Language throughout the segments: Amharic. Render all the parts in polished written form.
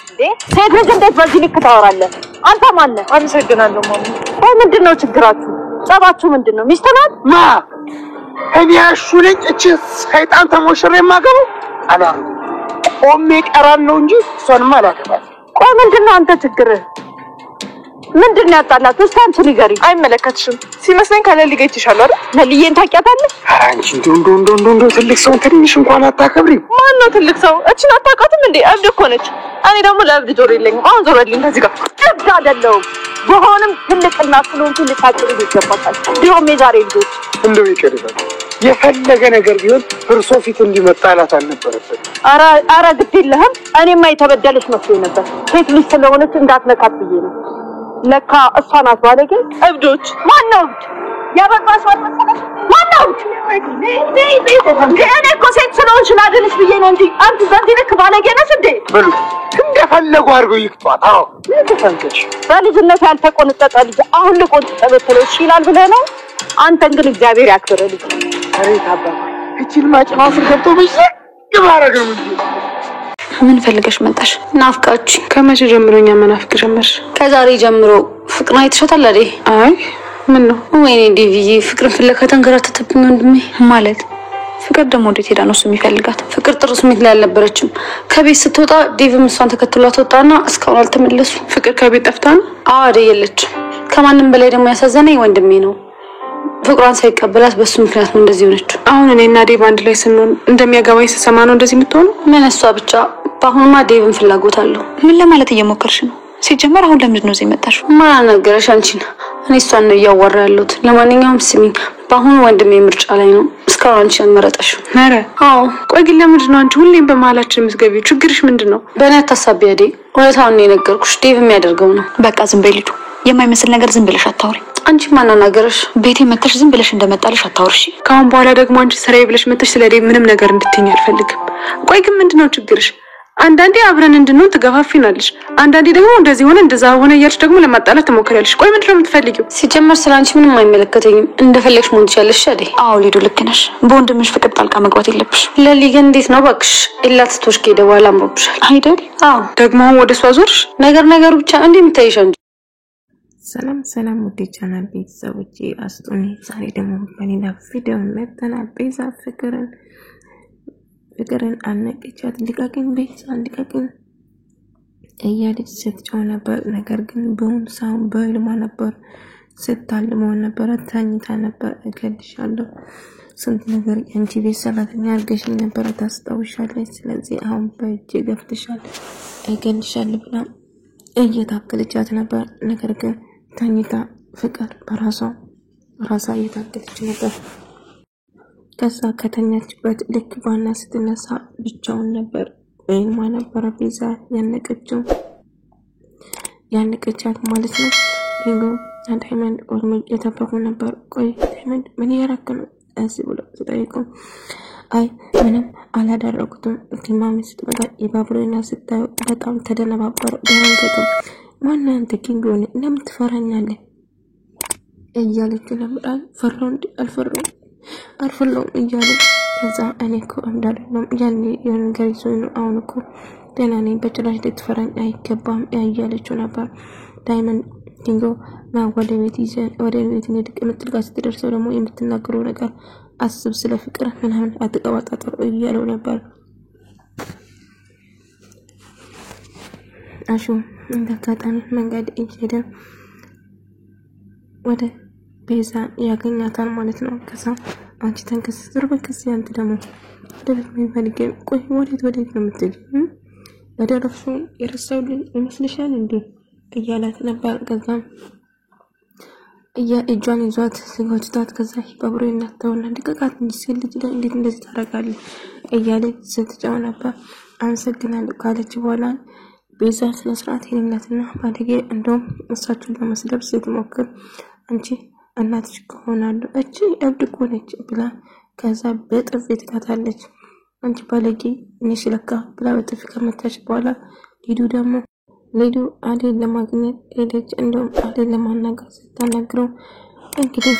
ሴት ልጅ እንዴት በዚህ ልክ ታወራለህ? አንተ ማን ነህ? አመሰግናለሁ ማሚ። ምንድነው ችግራችሁ? ጸባችሁ ምንድነው? ሚስት ናት? ማ እኔ አሹ ነኝ። እቺ ሰይጣን ተሞሽሬ የማገባው አላ ቆሜ ቀራን ነው እንጂ እሷንማ አላገባም። ቆይ ምንድነው አንተ ችግርህ? ምንድነው ያጣላት? እስኪ አንቺ ንገሪኝ። አይመለከትሽም ሲመስለኝ ካለሊ ጋር ይችላል አይደል? ለሊየን ታውቂያታለሽ? አንቺ እንደው ትልቅ ሰው ትንሽ እንኳን አታከብሪም። ማን ነው ትልቅ ሰው? እቺን አታውቃትም እንዴ? እብድ እኮ ነች። እኔ ደግሞ ለእብድ ጆሮ የለኝም። አሁን ዞረልኝ ከዚህ ጋር። እብድ አይደለሁም። በሆነም ትልቅና ስለሆንኩ ልታጭሩ ይገባታል። ድሮም የዛሬ ልጆች እንደው ይቀርታል። የፈለገ ነገር ቢሆን እርሶ ፊት እንዲመጣላት አልነበረበት። አረ ግድ የለህም። እኔማ የተበደለች መስሎኝ ነበር። ሴት ልጅ ስለሆነች እንዳትነካት ብዬ ነው። ለካ እሷ ናት ባለጌ። እብዶች ማን ነው እብድ? ያበቃሽ ወጣሽ ማን ነው እብድ? እኔ እኮ ሴት ስለሆንሽ ላድንሽ ብዬ ነው እንጂ አንተ በዚህ ልክ ባለጌ ነሽ እንዴ? በሉ እንደፈለጉ አድርገው ይቅጧት። አዎ ለተፈንከሽ በልጅነት ያልተቆነጠጠ ልጅ አሁን ልቆንጥጥ ብትለው ይችላል ብለህ ነው? አንተን ግን እግዚአብሔር ያክብርልኝ። አሬት አባባ እቺን ማጭናው ስር ገብቶ በዚህ ግባረገ ምን ፈልገሽ መጣሽ? ናፍቃች። ከመቼ ጀምሮኛ መናፍቅ ጀመርሽ? ከዛሬ ጀምሮ ፍቅር አይተሻታል አይደል? አይ ምን ነው? ወይኔ ዲቪዬ ፍቅር ፍለጋ ተንከራተተብኝ ወንድሜ። ማለት ፍቅር ደግሞ ወዴት ሄዳ ነው የሚፈልጋት? ፍቅር ጥሩ ስሜት ላይ አልነበረችም። ከቤት ስትወጣ ዴቭም እሷን ተከትሏት ወጣና እስካሁን አልተመለሱ። ፍቅር ከቤት ጠፍታ ነው? አዎ አይደል የለችም። ከማንም በላይ ደግሞ ያሳዘነኝ ወንድሜ ነው። ፍቅሯን ሳይቀበላት በሱ ምክንያት ነው እንደዚህ ሆነችው። አሁን እኔና ዴቭ አንድ ላይ ስንሆን እንደሚያገባኝ ስሰማ ነው እንደዚህ የምትሆነው? ምን እሷ ብቻ በአሁኑማ ዴቭን ፍላጎት አለው። ምን ለማለት እየሞከርሽ ነው? ሲጀመር አሁን ለምንድን ነው እዚህ መጣሽ? ማን ነገረሽ አንቺን? እኔ እሷን ነው እያወራ ያለሁት። ለማንኛውም ስሚኝ፣ በአሁኑ ወንድሜ ምርጫ ላይ ነው። እስካሁን አንቺ አልመረጠሽም። ኧረ አዎ። ቆይ ግን ለምንድን ነው አንቺ ሁሌም በመሀላችን የምትገቢው? ችግርሽ ምንድን ነው? በእኔ አታሳቢ አይዴ። እውነታውን ነው የነገርኩሽ። ዴቭ የሚያደርገው ነው። በቃ ዝም በይ ልጁ። የማይመስል ነገር ዝም ብለሽ አታውሪ። አንቺ ማን ነገረሽ? ቤቴ መተሽ ዝም ብለሽ እንደመጣልሽ አታውርሺ። ካሁን በኋላ ደግሞ አንቺ ስራዬ ብለሽ መተሽ ስለ ዴቭ ምንም ነገር እንድትይኝ አልፈልግም። ቆይ ግን ምንድነው ችግርሽ? አንዳንዴ አብረን እንድንሆን ትገፋፊናለሽ፣ አንዳንዴ ደግሞ እንደዚህ ሆነ እንደዛ ሆነ እያልሽ ደግሞ ለማጣላት ትሞክሪያለሽ። ቆይ ምንድነው የምትፈልጊው? ሲጀመር ስላንቺ ምንም አይመለከተኝም። እንደፈለግሽ መሆን ትችያለሽ አይደል? አዎ ሊዱ ልክ ነሽ። በወንድምሽ ፍቅር ጣልቃ መግባት የለብሽ። ለሊ ግን እንዴት ነው ባክሽ? ኢላትቶሽ ከሄደ በኋላ አምሮብሻል አይደል? አዎ። ደግሞ ወደ እሷ ዞርሽ። ነገሩ ብቻ እንዴ የምታይሽ እንጂ። ሰላም ውድ ቻናል ቤተሰቦቼ አስጡኝ። ዛሬ ደግሞ በሌላ ቪዲዮ መጥተናል። ቤዛ ፍቅርን አነቀቻት። ልቀቅኝ ቤዛ ልቀቅኝ እያለች ስትጮህ ነበር። ነገር ግን በውን ሳይሆን በህልሟ ነበር ስታልመው ነበር። ተኝታ ነበር። እገልሻለሁ ስንት ነገር አንቺ ቤት ሰራተኛ አድርገሽኝ ነበር ታስታውሻለሽ። ስለዚህ አሁን በእጄ ገፍትሻል እገልሻለሁ ብላ እየታገለቻት ነበር። ነገር ግን ተኝታ ፍቅር በራሷ እየታገለች ነበር። ከዛ ከተኛችበት ልክ ባና ስትነሳ ብቻውን ነበር። በህልሟ ነበር ቤዛ ያነቀቻት ማለት ነው። ዲንጎ ዳይመንድ ኦርሜ የተፈሩ ነበር። ቆይ ዳይመንድ ምን ያረክ ነው እዚህ ብሎ ተጠይቀው አይ ምንም አላደረኩትም። ግማሚ ስትመጣ የባብሮና ስታዩ በጣም ተደነባበረ። ደረንገጡ ማን አንተ ኪንግ ሆነ ለምን ትፈራኛለህ እያለች ነበር። ፈራው እንዴ አልፈራውም እያለ ከዛ እኔ እኮ እንዳደለም ያኔ የነገር ይዞኝ ነው። አሁን እኮ ደህና ነኝ በጭራሽ ልትፈራኝ አይገባም እያለችው ነበር። ዳይመንድ ኪንጎ ና ወደ ቤት እንሂድ። ቅምጥል ጋር ስትደርሰው ደግሞ የምትናገረው ነገር አስብ፣ ስለ ፍቅር ምናምን አትቀባጣጥሩ እያለው ነበር። አሹ እንደጋጣሚ መንገድ እየሄደ ወደ ቤዛ ያገኛታል ማለት ነው። ከዛ አንቺ ተንከስር በከስ ያንተ ደግሞ ወዴት ነው የምትፈልጊው? ቆይ ወዴት ነው የምትሄጂው? ያደረግሽው የረሳሁልኝ ይመስልሻል እንዴ እያላት ነበር። ከዛም እጇን ይዟት ሲጎትታት ከዛ ባብሮ እናተውና ልቀቃት እንጂ ልጅ ላይ እንዴት እንደዚህ ታረጋለህ እያለች ስትጫው ነበር። አመሰግናለሁ ካለች በኋላ ቤዛ ስለ ስርዓት የሌላትና ባለጌ እንደውም እሳቸውን ለመስደብ ስትሞክር አንቺ እናትሽ ከሆናለሁ እቺ እብድ እኮ ነች ብላ ከዛ በጥፍ ትታታለች። አንቺ ባለጌ ነሽ ለካ ብላ በጥፍ ከመታች በኋላ ሊዱ አዴን ለማግኘት ሄደች። እንደውም አዴን ለማናገር ስታናግረው እንግዲህ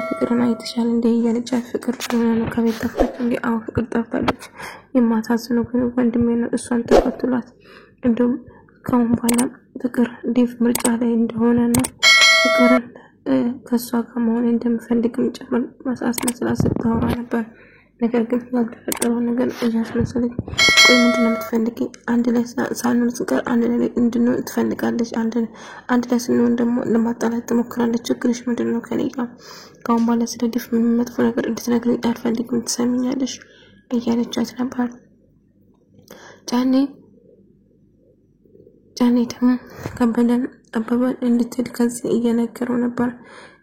ፍቅርን አይተሻል እንደ እያለች ፍቅር ነው ከቤት ጠፋች እንዴ? አዎ ፍቅር ጠፍታለች። የማታዝነው ግን ወንድሜ ነው እሷን ተከትሏት እንደውም ከአሁን በኋላ ፍቅር ዴቭ ምርጫ ላይ እንደሆነና ፍቅርን ከሷ ጋር መሆን እንደምፈልግም ጭምር ማሳስመስላ ስታወራ ነበር። ነገር ግን ያልተፈጠረው ነገር እያስመሰለች ምንድነው የምትፈልጊው? አንድ ላይ ሳንሆን ስንቀር አንድ ላይ እንድንሆን ትፈልጋለች። አንድ ላይ ስንሆን ደግሞ ለማጣላት ትሞክራለች። ችግርሽ ምንድነው ከኔ ጋር? ከአሁን በኋላ ስለ ዴቭ ምንም መጥፎ ነገር እንድትነግሪኝ አልፈልግም፣ ትሰሚኛለሽ እያለቻት ነበር። ጃኔ ደግሞ ከበደን አበበን እንድትሄድ ከዚህ እየነገረው ነበር።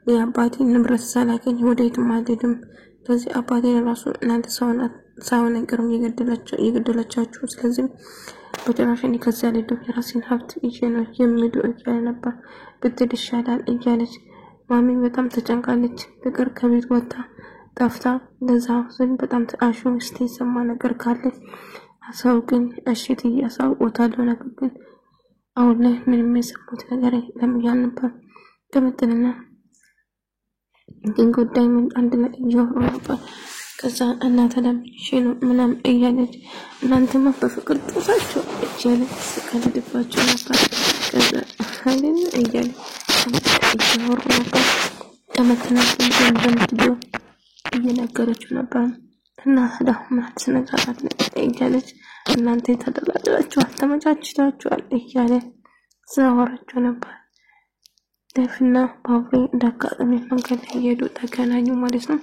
የአባቴ ንብረት ሳላገኝ ወዴትም አልሄድም። ስለዚህ አባቴን ራሱ እናንተ ሳይሆን አይቀርም የገደላቻችሁ። ስለዚህ በጭራሽ እኔ ከዚህ አልሄድም፣ የራሴን ሀብት ይዤ ነው የምሄደው እያለ ነበር። ብትሄድ ይሻላል እያለች ማሚ በጣም ተጨንቃለች። ፍቅር ከቤት ወጣ ጠፍታ ለዛ ዘን በጣም ተአሹ እስቲ ሰማ ነገር ካለ አሳውቅኝ እሺት እያሳውቆታለሁ። ነገር ግን አሁን ላይ ምንም የሰሙት ነገር የለም እያለ ነበር። ከመጠንና ግን ጉዳይ ምን አንድ ላይ እያወሩ ነበር። ከዛ እናተ ለምንሽ ነው ምናምን እያለች እናንተማ በፍቅር ጥሳቸው እያለች ስቀልድባቸው ነበር። ከዛ ሀይልን እያለች እያወሩ ነበር። ከመተናገር እንደምትደው እየነገረችው ነበር። እና ዳሁን አትነግራራት እያለች እናንተ ተደላድላችኋል፣ ተመቻችታችኋል እያለ ዘወራቸው ነበር። ዴቭና ባቡሬ እንዳጋጣሚ መንገድ ላይ እየሄዱ ተገናኙ ማለት ነው።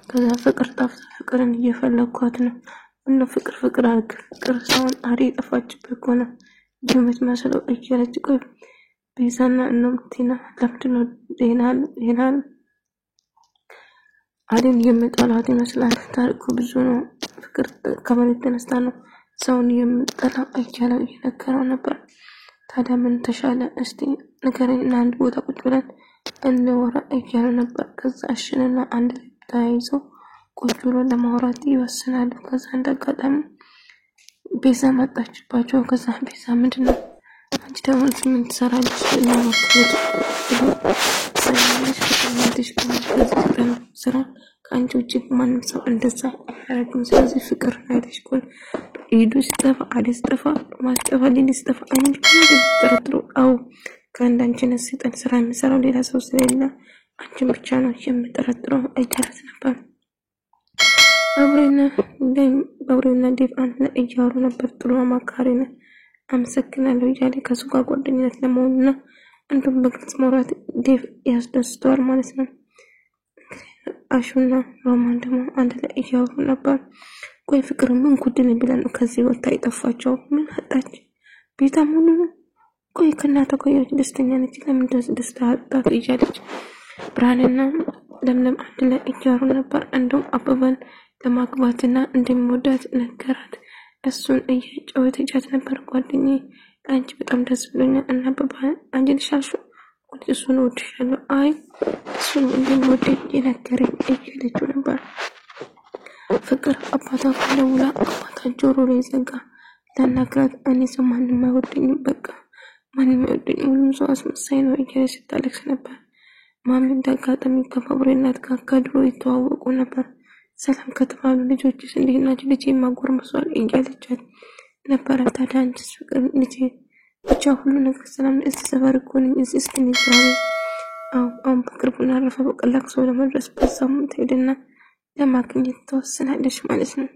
ከዛ ፍቅር ጠፍታ ፍቅርን እየፈለኳት ነው እና ፍቅር አርግ ፍቅር ሰውን አሪ ጠፋችበት ሆነ የምትመስለው እያለች ቆይ ቤዛና ቲና ለምንድነው ዴናን አሪን የምጠላት ይመስላል። ታሪኩ ብዙ ነው። ፍቅር ከመሬት ተነስታ ነው ሰውን የምጠላ እያለው እየነገረው ነበር። ታዲያ ምን ተሻለ እስቲ ንገረኝና አንድ ቦታ ቁጭ ብለን እንወራ እያለው ነበር። ከዛ እሽንና አንድ ላይ ተያይዘው ቁጭ ብሎ ለማውራት ይወስናሉ። ከዛ እንዳጋጣሚ ቤዛ መጣችባቸው። ከዛ ቤዛ ምንድነው አንቺ ደግሞ ምን ትሰራለች? ስራ ከአንቺ ውጭ ማንም ሰው እንደዛ አያደርግም። ስለዚህ ፍቅር አይደሽ ኮል ሄዱ ሲጠፋ አዲስ ጠፋ ማስጠፋ ሊንስ ጠፋ አንቺ ተረጥሮ አው ከአንዳንቺ ነስጠን ስራ የሚሰራው ሌላ ሰው ስለሌለ አንቺን ብቻ ነው የምጠረጥረው እያላት ነበር። አብሬና ዴቭ አንድ ላይ እያወሩ ነበር። ጥሩ አማካሪ ነው አመሰግናለሁ እያለ ከሱ ጋር ጓደኝነት ለመሆንና እንዲሁም በግልጽ ማውራት ዴቭ ያስደስተዋል ማለት ነው። አሹና ሮማን ደግሞ አንድ ላይ እያወሩ ነበር። ቆይ ፍቅር ምን ጉድን ብለን ከዚህ ወጣ ይጠፋቸው? ምን አጣች? ቤታ ሙሉ ነው። ቆይ ከናታ ቆየች ደስተኛ ነች። ለምን ደስታ አጣት እያለች ብርሃንና ለምለም አንድ ላይ እያወሩ ነበር። እንዲሁም አበበን ለማግባትና እንደሚወዳት ነገራት። እሱን እያጫወተቻት ነበር። ጓደኛዬ አንቺ በጣም ደስ ብሎኛል እና አበባ አንቺ ልሻልሹ እሱን ወድሻለሁ። አይ እሱን እንደምወደኝ የነገረኝ እያለችው ነበር። ፍቅር አባቷ ከደውላ አባቷ ጆሮ ላይ ዘጋ። ለናግራት እኔ ሰው ማንም አይወደኝም፣ በቃ ማንም አይወደኝም፣ ሁሉም ሰው አስመሳይ ነው እያለች ስታለቅስ ነበር። ማሚ እንዳጋጣሚ ከባቡሬ እናት ጋር ከድሮ ይተዋወቁ ነበር። ሰላም ከተባሉ ልጆችስ እንዴት ናቸው? ልጄ ማጎርመሷል እያለቻት ነበር። ታዲያ አንቺስ ፍቅር ልጄ ብቻ ሁሉ ነገር ሰላም ነው። እዚህ ሰፈር እኮ ነኝ፣ እዚህ እስኪ ይዝራል። አሁን በቅርቡ እናረፈ በቀላቅ ሰው ለመድረስ በሳምንት ሄድና ለማግኘት ተወስናለች ማለት ነው።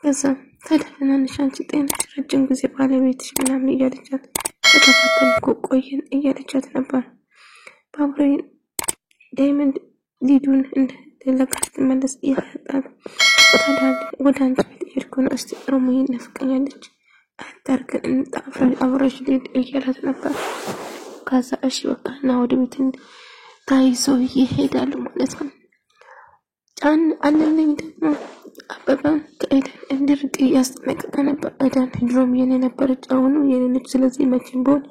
ከዛ ታዲያ አንቺ ጤናሽ ረጅም ጊዜ ባለቤትሽ ምናምን እያለቻት ተከታተል እኮ ቆየን እያለቻት ነበር። ባቡሬ ዳይመንድ ሊዱን እንደለቃት ትመለስ እያጣት ታዲያ ወደ አንቺ ቤት ሄድኩ ነው እስቲ ሮማዬ ነፍቀኛለች አታርገን እንጣፍራ አብረሽ ሊድ እያላት ነበር። ከዛ እሺ በቃ ና ወደ ቤት ታይዘው ይሄዳሉ ማለት ነው። አንደኛ ደግሞ አበባ ከኤደን እንድርቅ እያስጠነቀቀ ነበር። ኤደን ድሮም የኔ ነበረች አሁን የኔ ነች። ስለዚህ መቼም ቢሆን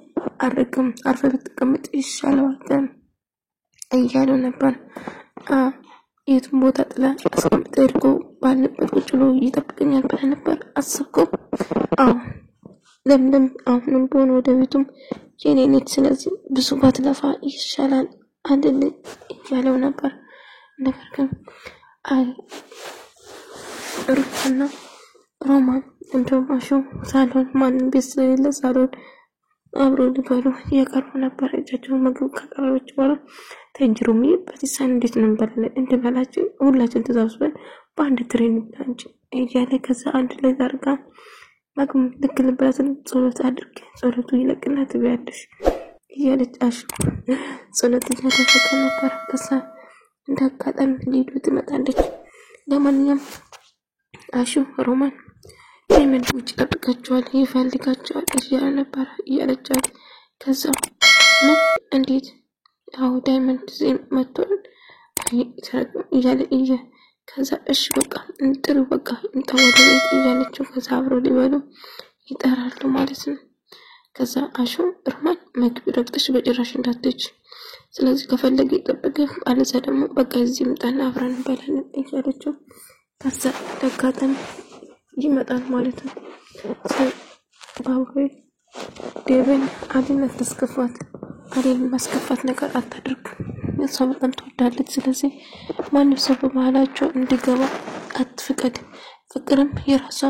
አርቅም አርፈ ብትቀመጥ ይሻላል እያለው ነበር። የቱን ቦታ ጥላ አስቀምጠ እርጎ ባለበት ቁጭ ብሎ ይጠብቀኛል ብለህ ነበር አስብከው? ለምለም አሁንም ቢሆን ወደ ቤቱም የኔ ነች። ስለዚህ ብዙ ባትለፋ ይሻላል አንድ እያለው ነበር። ነገር ግን ሩትና ሮማን እንደውም አሹ ሳሎን ማንም ቤት ስለሌለ ሳሎን አብሮ ሊበሉ የቀርቡ ነበር። እጃቸውን ምግብ ካቀረበች በኋላ ተንጅሩሚ በትሳን እንዴት ነው እንበላለን እንድበላችን ሁላችን ተዛብስበን በአንድ ትሬን ብላንች እያለ ከዛ አንድ ላይ አድርጋ ምግብ ልክ ልበላትን ጸሎት አድርጌ ጸሎቱ ይለቅና ትበያለሽ እያለች አሹ ጸሎት እያደረገ ነበር። ከዛ እንዳጋጣሚ ሊዱ ትመጣለች። ለማንኛውም አሹ ሮማን ዳይመንድ ውጭ ጠብቃቸዋል ይፈልጋቸዋል እያለ ነበር እያለቻት ከዛ ምን እንዴት አው ዳይመንድ ዘም መጥቷል እያለ ከዛ እሺ በቃ እንጥሩ በቃ እንተወደ ቤት እያለችው ከዛ አብሮ ሊበሉ ይጠራሉ ማለት ነው። ከዛ አሹ ሮማን ምግብ ረግጠሽ በጭራሽ እንዳትች ስለዚህ ከፈለገ ይጠብቅ አለዛ ደግሞ በቃ እዚህ ምጣና አብረን እንበላለን እያለችው ከዛ ደጋተም ይመጣል ማለት ነው። ባውሬ ዴቨን አዲነት ተስከፋት አዲን ማስከፋት ነገር አታድርግ እሷ በጣም ትወዳለች። ስለዚህ ማንም ሰው በመሃላቸው እንዲገባ አትፍቀድ። ፍቅርም የራሷ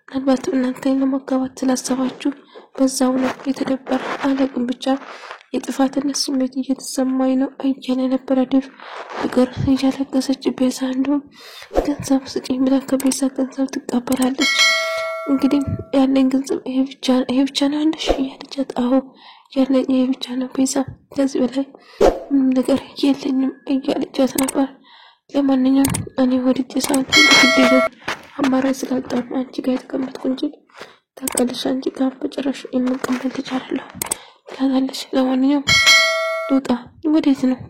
ምናልባት እናንተን ለማጋባት ስላሰባችሁ በዛው ነው የተደበረ አለቅም ብቻ የጥፋትነት ስሜት እየተሰማኝ ነው እያለ ነበር ዴቭ። ፍቅር እያለቀሰች ቤዛ እንደው ገንዘብ ስጪኝ ብላ ከቤዛ ገንዘብ ትቀበላለች። እንግዲህ ያለኝ ገንዘብ ይሄ ብቻ ነው አንደሽ እያለቻት አዎ ያለኝ ይሄ ብቻ ነው ቤዛ ከዚህ በላይ ነገር የለኝም እያለቻት ነበር። ለማንኛውም እኔ ወድጄ ሳንት ግዴታ አማራጭ ስላጣሁ አንቺ ጋር ተቀመጥኩ እንጂ ታውቃለሽ አንቺ ጋር በጭራሽ የምቀመጥ ትችላለህ ትላለች። ለማንኛውም ሉጣ ወዴት ነው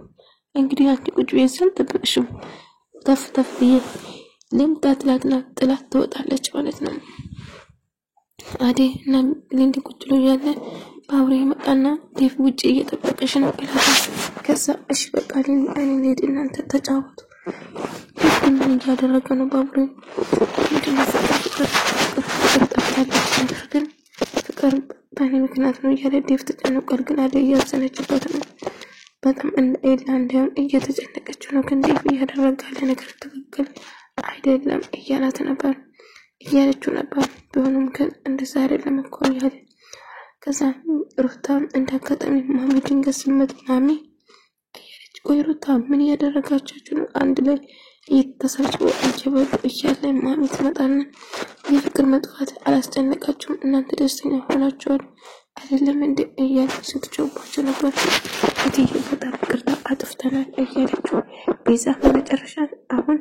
እንግዲህ አንቺ ቁጭ ቤተሰብ ተብቅሽም ተፍ ልምጣት ጥላት ትወጣለች ማለት ነው። አዴ እና ሊንዲ ቁጭ ብሎ ያለ ባውሬ መጣና ዴቭ ውጪ እየጠበቀሽ ነው ይላል። ከዛ እሺ በቃ እኔ ልሂድ እናንተ ተጫወቱ ምን እያደረገ ነው ባውሬ ምንድነው ፍቅር በእኔ ምክንያት ነው እያለ ዴቭ ተጨነቀል። ግን አዴ እያዘነችበት ነው በጣም እንደም እየተጨነቀች ነው። ግን ዴቭ እያደረጋለ ነገር ትክክል አይደለም እያላት ነበር እያለችው ነበር። ቢሆንም ግን እንደዛ አይደለም እኮ እያለ ከዛ ሩታም እንዳጋጣሚ ማሚ ድንገት ስትመጣ ማሚ እያለች ቆይ ሩታ ምን እያደረጋችሁ ነው አንድ ላይ እየተሰራጨው እንጀበሉ እያለ ማሚ ትመጣና የፍቅር መጥፋት አላስጨነቃችሁም እናንተ ደስተኛ ሆናችኋል አይደለም እንዴ እያለች ስትጮባቸው ነበር። እዚህ በጣም ቅርታ አጥፍተናል እያለችው ቤዛ በመጨረሻ አሁን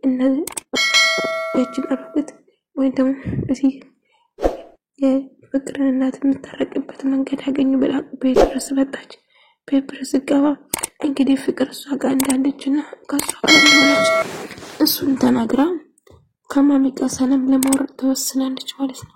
እነዚህ እጅን አብቅት ወይ ደግሞ እዚህ የፍቅርን እናት የምታረቅበት መንገድ ያገኙ ብላ ቤት ድረስ መጣች። ቤት ድረስ ገባ እንግዲህ ፍቅር እሷ ጋር እንዳለችና ከሷ ጋር እንደሆነች እሱን ተናግራ ከማሚ ጋር ሰላም ለማውራት ተወስናለች ማለት ነው።